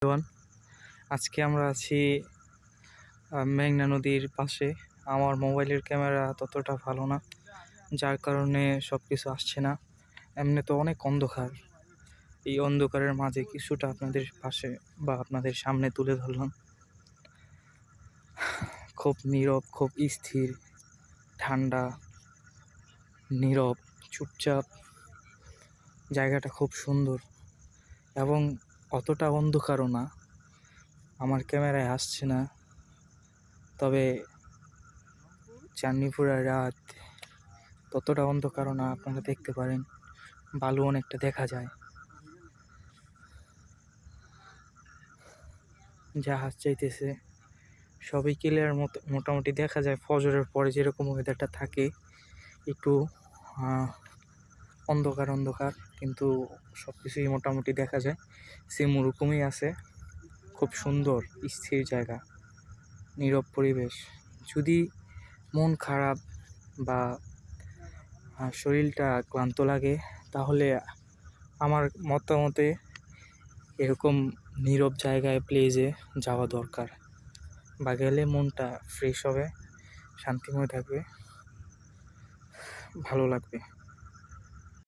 Everyone, আজকে আমরা আছি মেঘনা নদীর পাশে। আমার মোবাইলের ক্যামেরা ততটা ভালো না, যার কারণে সব কিছু আসছে না। এমনি তো অনেক অন্ধকার, এই অন্ধকারের মাঝে কিছুটা আপনাদের পাশে বা আপনাদের সামনে তুলে ধরলাম। খুব নীরব, খুব স্থির, ঠান্ডা, নীরব, চুপচাপ। জায়গাটা খুব সুন্দর এবং অতটা অন্ধকারও না, আমার ক্যামেরায় আসছে না। তবে চাঁদনিপুরা রাত ততটা অন্ধকারও না, আপনারা দেখতে পারেন, বালু অনেকটা দেখা যায়। জাহাজ চাইতেছে, সবই ক্লিয়ার মতো মোটামুটি দেখা যায়। ফজরের পরে যেরকম ওয়েদারটা থাকে, একটু অন্ধকার অন্ধকার, কিন্তু সব কিছুই মোটামুটি দেখা যায়। সেম ওরকমই আছে। খুব সুন্দর স্থির জায়গা, নীরব পরিবেশ। যদি মন খারাপ বা শরীরটা ক্লান্ত লাগে, তাহলে আমার মতামতে এরকম নীরব জায়গায় প্লেসে যাওয়া দরকার, বা গেলে মনটা ফ্রেশ হবে, শান্তিময় থাকবে, ভালো লাগবে।